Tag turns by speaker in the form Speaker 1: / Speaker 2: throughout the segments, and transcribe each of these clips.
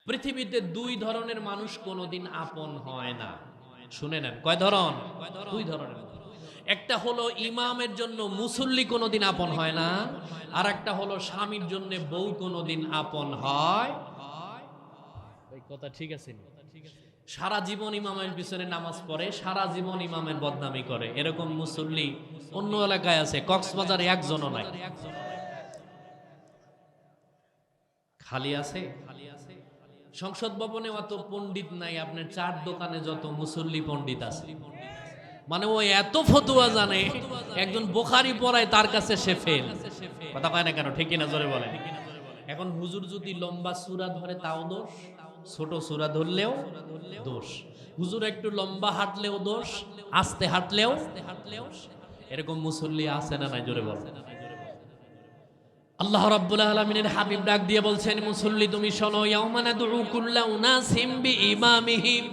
Speaker 1: পৃথিবীতে দুই ধরনের মানুষ কোনোদিন আপন হয় না। শুনে নেন, কয় ধরন? দুই ধরনের। একটা হলো ইমামের জন্য মুসল্লি কোনোদিন আপন হয় না, আর একটা হলো স্বামীর জন্য বউ কোনোদিন আপন হয়। এই কথা ঠিক আছে? সারা জীবন ইমামের পিছনে নামাজ পড়ে, সারা জীবন ইমামের বদনামি করে, এরকম মুসল্লি অন্য এলাকায় আছে, কক্সবাজারে একজনও নাই। খালি আছে। সংসদ ভবনে অত পণ্ডিত নাই, আপনার চার দোকানে যত মুসল্লি পণ্ডিত আছে। মানে ও এত ফতুয়া জানে, একজন বুখারী পড়ায় তার কাছে সে ফেল। কথা কয় না কেন? ঠিক কিনা জোরে বলেন। এখন হুজুর যদি লম্বা সূরা ধরে তাও দোষ, ছোট সূরা ধরলেও দোষ। হুজুর একটু লম্বা হাঁটলেও দোষ, আস্তে হাঁটলেও। এরকম মুসল্লি আছে না নাই? জোরে বলেন। আল্লাহ রাব্বুল আলামিনের হাবিব ডাক দিয়ে বলছেন, মুসল্লি তুমি শোনো, ইয়াউমা নাদউ কুল্লা উনাসিম বিইমামিহিম।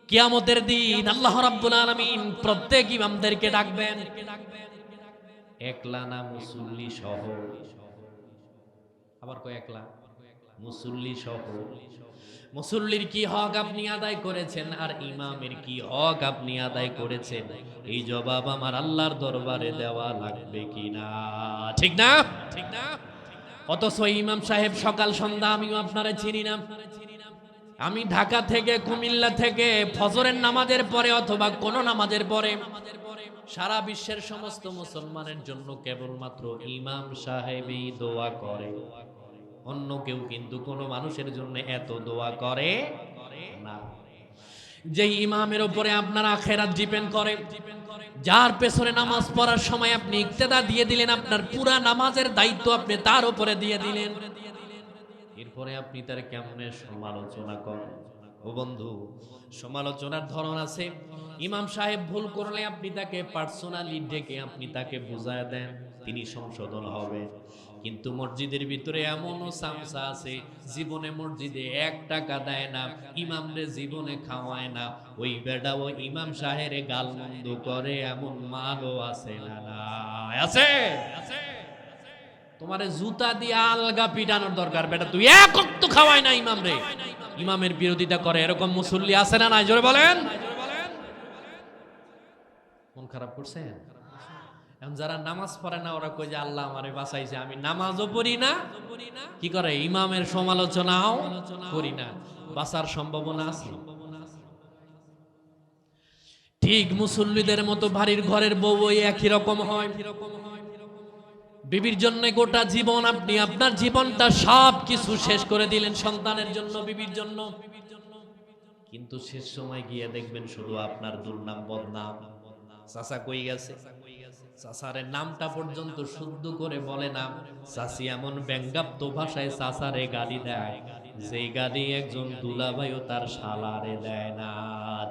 Speaker 1: কিয়ামতের দিন আল্লাহ রাব্বুল আলামিন প্রত্যেক ইমামদেরকে ডাকবেন, একলা না মুসল্লি সহ। আবার কয় একলা? মুসল্লি সহ। মুসল্লির কি হক আপনি আদায় করেছেন, আর ইমামের কি হক আপনি আদায় করেছেন, এই জবাব আমার আল্লাহর দরবারে দেওয়া লাগবে কিনা? ঠিক না? ঠিক না? অথচ ইমাম সাহেব সকাল সন্ধ্যা আমিও আপনারা চিনি না। আমি ঢাকা থেকে, কুমিল্লা থেকে ফজরের নামাজের পরে অথবা কোন নামাজের পরে সারা বিশ্বের সমস্ত মুসলমানের জন্য কেবলমাত্র ইমাম সাহেবই দোয়া করে, অন্য কেউ কিন্তু কোনো মানুষের জন্য এত দোয়া করে না। যে ইমামের উপরে আপনার আখিরাত ডিপেন্ড করে, যার পেছনে নামাজ পড়ার সময় আপনি ইক্তেদা দিয়ে দিলেন, আপনার পুরা নামাজের দায়িত্ব আপনি তার উপরে দিয়ে দিলেন, এরপরে আপনি তার কেমনে সমালোচনা করেন? ও বন্ধু, সমালোচনার ধরন আছে। ইমাম সাহেব ভুল করলে আপনি তাকে পার্সোনালি ডেকে আপনি তাকে বুঝায় দেন, তিনি সংশোধন হবে। কিন্তু মসজিদের ভিতরে এমনও সামসা আছে, জীবনে মসজিদে 1 টাকা দেয় না, ইমামরে জীবনে খাওয়ায় না, ওই বেটা ও ইমাম সাহেরে গালমন্দ করে, এমন মালও আছে না? আছে। তোমারে জুতা দিয়ে আলগা পিটানোর দরকার, বেটা তুই এক ওয়াক্ত খাওয়ায় না ইমামরে, ইমামের বিরোধিতা করে, এরকম মুসল্লি আছে না নাই? জোরে বলেন। মন খারাপ করছেন? এখন যারা নামাজ পড়ে না ওরা কই যে আল্লাহ আমারে বাঁচাইছে, আমি নামাজও পড়ি না, কি করে ইমামের সমালোচনাও করি না, বাঁচার সম্ভাবনা আছে। ঠিক মুসল্লিদের মতো বাড়ির ঘরের বউ ওই একই রকম হয়। বিবির জন্য গোটা জীবন, আপনি আপনার জীবনটা সব কিছু শেষ করে দিলেন সন্তানের জন্য, বিবির জন্য, কিন্তু শেষ সময় গিয়ে দেখবেন শুধু আপনার দুর্নাম বদনাম। চাচা কই গেছে, চাচারের নামটা পর্যন্ত শুদ্ধ করে বলে না। চাচি এমন ব্যঙ্গাত্ম ভাষায় চাচারে গালি দেয়, যেই গালি একজন দুলাভাইও তার শালারে দেয় না।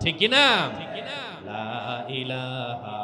Speaker 1: ঠিক কিনা? লা ইলাহা